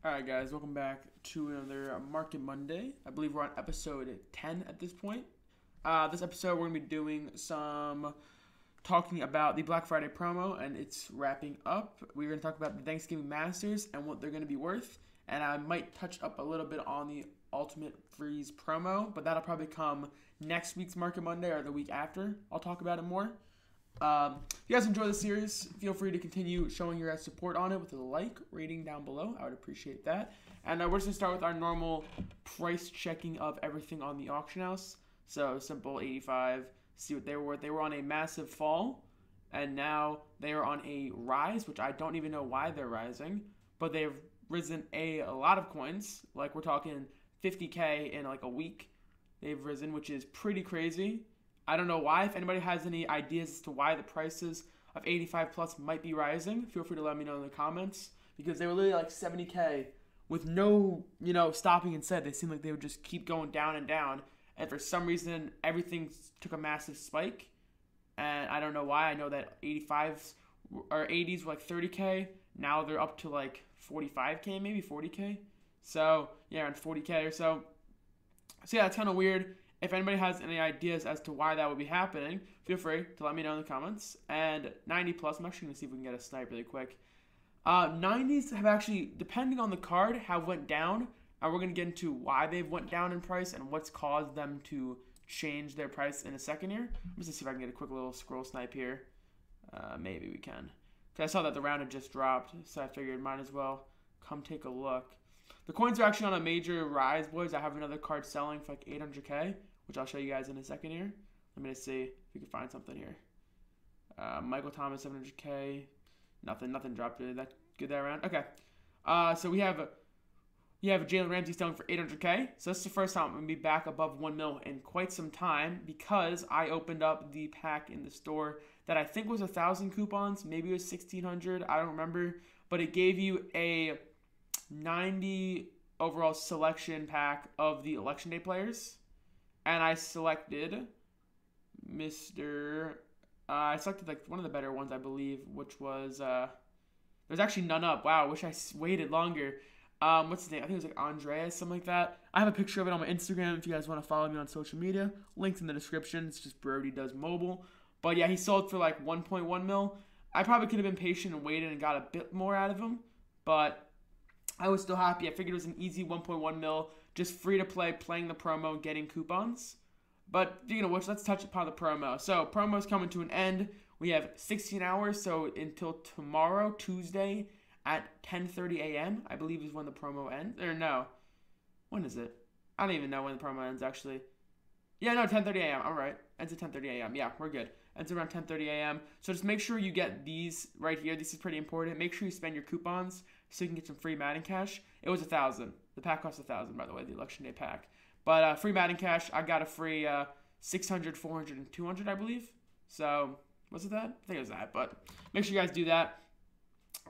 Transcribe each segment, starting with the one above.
Alright guys, welcome back to another Market Monday. I believe we're on episode 10 at this point. This episode we're going to be doing some talking about the Black Friday promo and it's wrapping up. We're going to talk about the Thanksgiving Masters and what they're going to be worth. And I might touch up a little bit on the Ultimate Freeze promo, but that'll probably come next week's Market Monday or the week after. I'll talk about it more. If you guys enjoy the series, feel free to continue showing your support on it with a like rating down below. I would appreciate that. And we're just going to start with our normal price checking of everything on the auction house. So simple 85, see what they were worth. They were on a massive fall, and now they are on a rise, which I don't even know why they're rising, but they've risen a lot of coins. Like we're talking 50K in like a week. They've risen, which is pretty crazy. I don't know why. If anybody has any ideas as to why the prices of 85 plus might be rising, feel free to let me know in the comments. Because they were literally like 70K with no, stopping and set. They seemed like they would just keep going down and down. And for some reason, everything took a massive spike. And I don't know why. I know that 85s or 80s were like 30K. Now they're up to like 45K, maybe 40K. So, yeah, around 40K or so. So, yeah, it's kind of weird. If anybody has any ideas as to why that would be happening, feel free to let me know in the comments. And 90 plus, I'm actually going to see if we can get a snipe really quick. 90s have actually, depending on the card, have went down. And we're going to get into why they've went down in price and what's caused them to change their price in a second here. I'm just going to see if I can get a quick little scroll snipe here. Maybe we can. Because I saw that the round had just dropped, so I figured might as well come take a look. The coins are actually on a major rise, boys. I have another card selling for like 800K, which I'll show you guys in a second here. Let me just see if we can find something here. Michael Thomas, 700K. Nothing dropped really that good that round. Okay. So we have Jalen Ramsey selling for 800K. So this is the first time I'm going to be back above 1 mil in quite some time because I opened up the pack in the store that I think was 1,000 coupons. Maybe it was 1,600. I don't remember. But it gave you a 90 overall selection pack of the election day players, and I selected I selected like one of the better ones, I believe, which was there's actually none up. Wow, wish I waited longer. What's his name? I think it was like Andreas, something like that. I have a picture of it on my Instagram if you guys want to follow me on social media. Links in the description. It's just Brody does mobile. But yeah, he sold for like 1.1 mil. I probably could have been patient and waited and got a bit more out of him, but I was still happy. I figured it was an easy 1.1 mil, just free to play, playing the promo, getting coupons. But, which, let's touch upon the promo. So, promo is coming to an end. We have 16 hours, so until tomorrow, Tuesday, at 10:30 a.m., I believe is when the promo ends. Or no. When is it? I don't even know when the promo ends, actually. Yeah, no, 10:30 a.m. All right. Ends at 10:30 a.m. Yeah, we're good. Ends around 10:30 a.m. So just make sure you get these right here. This is pretty important. Make sure you spend your coupons so you can get some free Madden cash. It was 1,000. The pack cost 1,000, by the way, the election day pack. But free Madden cash, I got a free 600, 400, and 200, I believe. So was it that? I think it was that. But make sure you guys do that.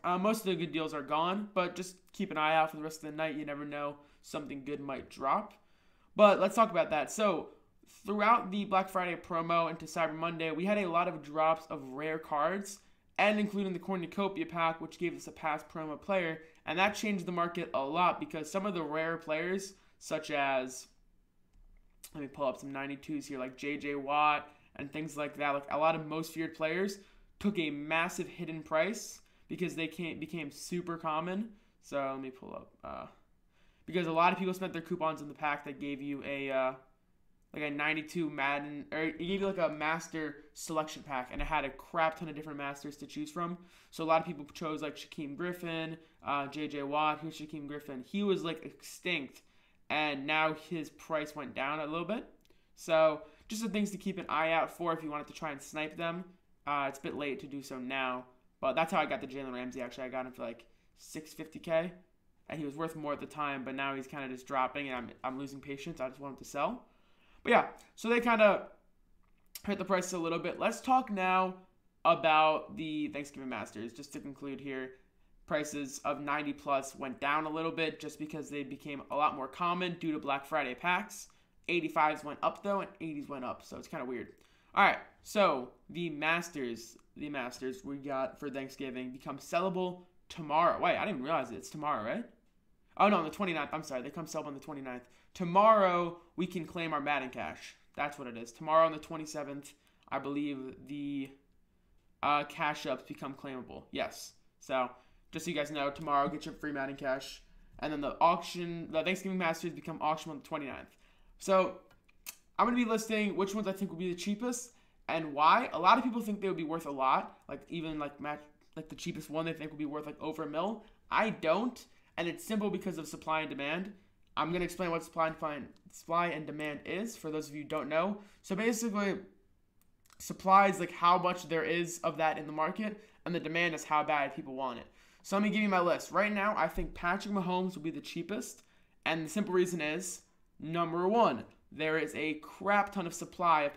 Most of the good deals are gone, but just keep an eye out for the rest of the night. You never know, something good might drop. But let's talk about that. So throughout the Black Friday promo into Cyber Monday, we had a lot of drops of rare cards, and including the Cornucopia pack, which gave us a past promo player, and that changed the market a lot because some of the rare players, such as, let me pull up some 92s here, like J.J. Watt and things like that, like a lot of most feared players took a massive hidden price because they became super common. So let me pull up, because a lot of people spent their coupons in the pack that gave you a 92 Madden, or it gave you like a master selection pack, and it had a crap ton of different masters to choose from. So a lot of people chose like Shaquem Griffin, J.J. Watt. Here's Shaquem Griffin. He was like extinct, and now his price went down a little bit. So just some things to keep an eye out for if you wanted to try and snipe them. It's a bit late to do so now, but that's how I got the Jalen Ramsey. Actually, I got him for like 650K, and he was worth more at the time, but now he's kind of just dropping, and I'm losing patience. I just want him to sell. But yeah, so they kind of hit the prices a little bit. Let's talk now about the Thanksgiving Masters. Just to conclude here, prices of 90 plus went down a little bit just because they became a lot more common due to Black Friday packs. 85s went up though, and 80s went up, so it's kind of weird. All right, so the Masters we got for Thanksgiving become sellable tomorrow. Wait, I didn't realize it. It's tomorrow, right? Oh, no, on the 29th. I'm sorry. They come sell on the 29th. Tomorrow, we can claim our Madden cash. That's what it is. Tomorrow on the 27th, I believe the cash ups become claimable. Yes. So, just so you guys know, tomorrow, get your free Madden cash. And then the Thanksgiving Masters become auctionable on the 29th. So, I'm going to be listing which ones I think will be the cheapest and why. A lot of people think they would be worth a lot. Like, even like the cheapest one they think will be worth like over $1 million. I don't. And it's simple because of supply and demand. I'm going to explain what supply and demand is for those of you who don't know. So basically, supply is like how much there is of that in the market, and the demand is how bad people want it. So let me give you my list. Right now, I think Patrick Mahomes will be the cheapest, and the simple reason is, number one, there is a crap ton of supply of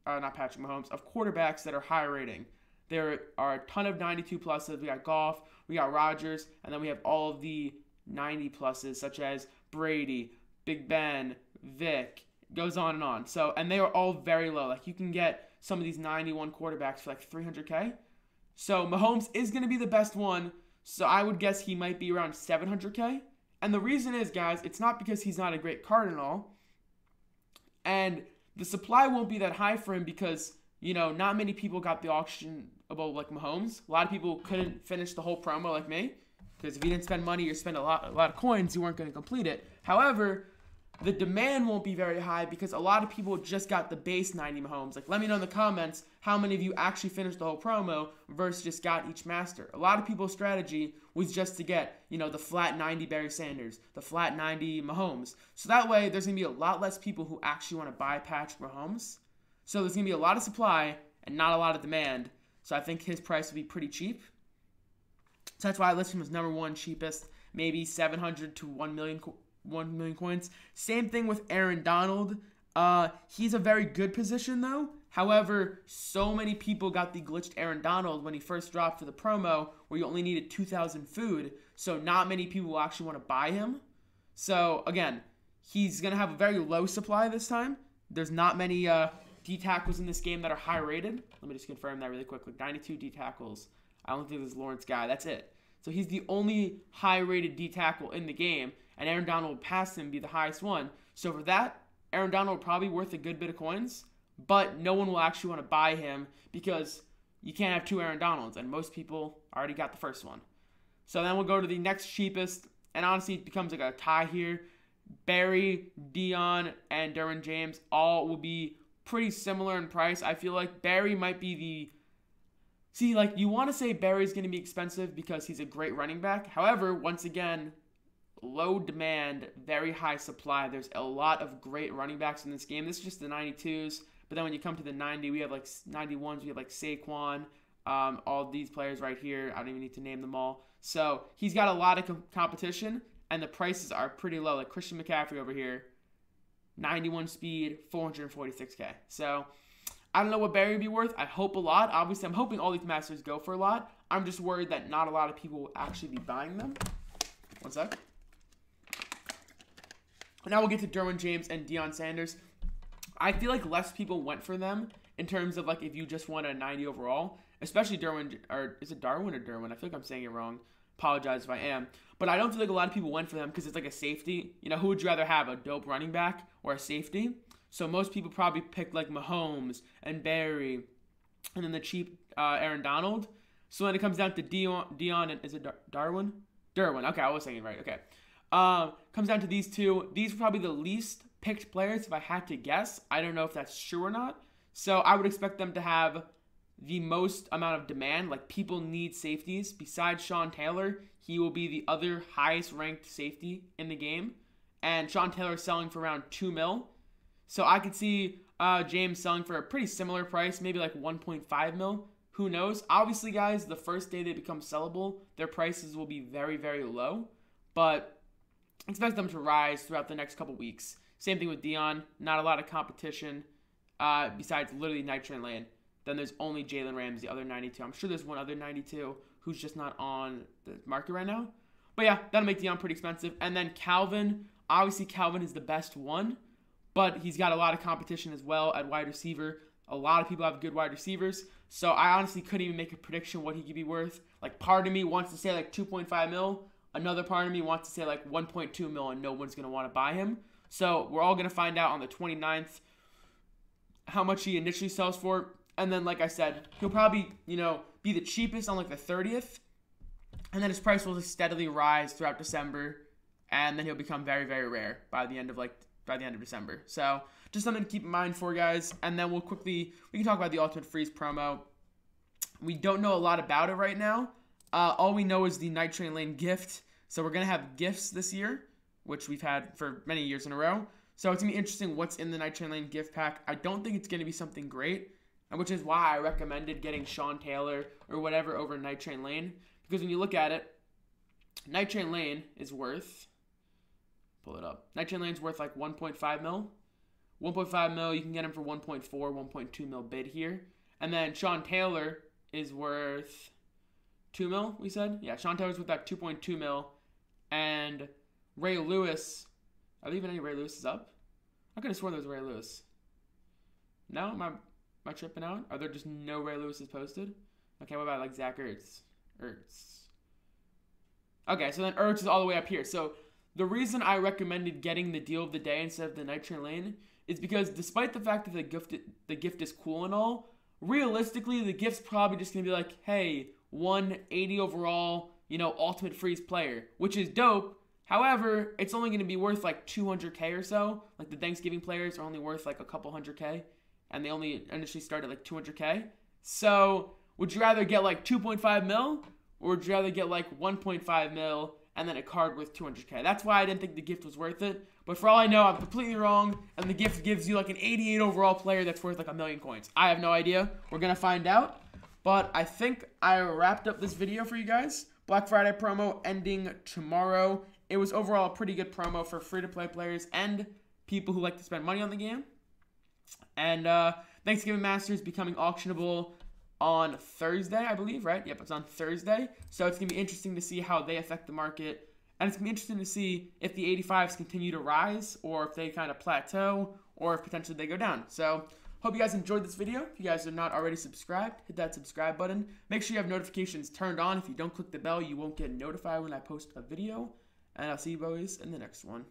of quarterbacks that are high rating. There are a ton of 92 pluses. We got Goff, we got Rodgers, and then we have all of the 90 pluses such as Brady, Big Ben, Vic, goes on and on. So, and they are all very low. Like, you can get some of these 91 quarterbacks for like $300K. So Mahomes is going to be the best one. So I would guess he might be around $700K. And the reason is, guys, it's not because he's not a great card and all. And the supply won't be that high for him because, you know, not many people got the auction about like Mahomes. A lot of people couldn't finish the whole promo like me. Because if you didn't spend money or spend a lot of coins, you weren't going to complete it. However, the demand won't be very high because a lot of people just got the base 90 Mahomes. Like, let me know in the comments how many of you actually finished the whole promo versus just got each master. A lot of people's strategy was just to get, you know, the flat 90 Barry Sanders, the flat 90 Mahomes. So that way, there's going to be a lot less people who actually want to buy Patrick Mahomes. So there's going to be a lot of supply and not a lot of demand. So I think his price will be pretty cheap. So that's why I list him as number one cheapest, maybe 700 to 1 million coins. Same thing with Aaron Donald. He's a very good position though. However, so many people got the glitched Aaron Donald when he first dropped for the promo where you only needed 2,000 food. So not many people will actually want to buy him. So again, he's going to have a very low supply this time. There's not many D tackles in this game that are high rated. Let me just confirm that really quickly. 92 D tackles. I don't think there's Lawrence Guy. That's it. So he's the only high-rated D tackle in the game, and Aaron Donald will pass him, be the highest one. So for that, Aaron Donald will probably be worth a good bit of coins, but no one will actually want to buy him because you can't have two Aaron Donalds, and most people already got the first one. So then we'll go to the next cheapest, and honestly, it becomes like a tie here. Barry, Dion, and Derwin James all will be pretty similar in price. I feel like Barry might be the... See, like, you want to say Barry's going to be expensive because he's a great running back. However, once again, low demand, very high supply. There's a lot of great running backs in this game. This is just the 92s. But then when you come to the 90, we have, like, 91s. We have, like, Saquon, all these players right here. I don't even need to name them all. So he's got a lot of competition, and the prices are pretty low. Like Christian McCaffrey over here, 91 speed, 446K. So... I don't know what Barry would be worth. I hope a lot. Obviously, I'm hoping all these masters go for a lot. I'm just worried that not a lot of people will actually be buying them. One sec. Now we'll get to Derwin James and Deion Sanders. I feel like less people went for them in terms of like if you just want a 90 overall, especially Derwin, or is it Darwin or Derwin? I feel like I'm saying it wrong. Apologize if I am. But I don't feel like a lot of people went for them because it's like a safety. You know, who would you rather have, a dope running back or a safety? So most people probably picked like Mahomes and Barry and then the cheap Aaron Donald. So when it comes down to Dion and is it Darwin? Derwin. Okay, I was saying it right. Okay. Comes down to these two. These are probably the least picked players if I had to guess. I don't know if that's true or not. So I would expect them to have the most amount of demand. Like people need safeties. Besides Sean Taylor, he will be the other highest ranked safety in the game. And Sean Taylor is selling for around $2 million. So I could see James selling for a pretty similar price, maybe like 1.5 mil. Who knows? Obviously, guys, the first day they become sellable, their prices will be very, very low. But expect them to rise throughout the next couple weeks. Same thing with Dion. Not a lot of competition besides literally Night Train Lane. Then there's only Jalen Ramsey, the other 92. I'm sure there's one other 92 who's just not on the market right now. But yeah, that'll make Dion pretty expensive. And then Calvin. Obviously, Calvin is the best one. But he's got a lot of competition as well at wide receiver. A lot of people have good wide receivers. So I honestly couldn't even make a prediction what he could be worth. Like part of me wants to say like 2.5 mil. Another part of me wants to say like 1.2 mil and no one's going to want to buy him. So we're all going to find out on the 29th how much he initially sells for. And then, like I said, he'll probably, be the cheapest on like the 30th. And then his price will just steadily rise throughout December. And then he'll become very, very rare by the end of December. So just something to keep in mind for guys. And then we can talk about the Ultimate Freeze promo. We don't know a lot about it right now. All we know is the Night Train Lane gift. So we're going to have gifts this year, which we've had for many years in a row. So it's going to be interesting what's in the Night Train Lane gift pack. I don't think it's going to be something great, which is why I recommended getting Sean Taylor or whatever over Night Train Lane. Because when you look at it, Night Train Lane is worth, pull it up, Night Train Lane's worth like 1.5 mil. 1.5 mil, you can get him for 1.4, 1.2 mil bid here. And then Sean Taylor is worth 2 mil, we said? Yeah, Sean Taylor's worth that 2.2 mil. And Ray Lewis, are there even any Ray Lewis's up? I could have sworn there was Ray Lewis. No? Am I tripping out? Are there just no Ray Lewis's posted? Okay, what about like Zach Ertz? Okay, so then Ertz is all the way up here. So the reason I recommended getting the deal of the day instead of the Night Train Lane is because despite the fact that the gift is cool and all, realistically the gift's probably just going to be like, hey, 180 overall, Ultimate Freeze player, which is dope. However, it's only going to be worth like 200K or so. Like the Thanksgiving players are only worth like a couple 100K, and they only initially start at like 200K. So would you rather get like 2.5 mil, or would you rather get like 1.5 mil and then a card worth 200K? That's why I didn't think the gift was worth it. But for all I know, I'm completely wrong, and the gift gives you like an 88 overall player that's worth like 1,000,000 coins. I have no idea. We're going to find out. But I think I wrapped up this video for you guys. Black Friday promo ending tomorrow. It was overall a pretty good promo for free-to-play players and people who like to spend money on the game. And Thanksgiving Masters becoming auctionable on Thursday, I believe, right? Yep, it's on Thursday. So it's going to be interesting to see how they affect the market. And it's going to be interesting to see if the 85s continue to rise, or if they kind of plateau, or if potentially they go down. So hope you guys enjoyed this video. If you guys are not already subscribed, hit that subscribe button. Make sure you have notifications turned on. If you don't click the bell, you won't get notified when I post a video. And I'll see you boys in the next one.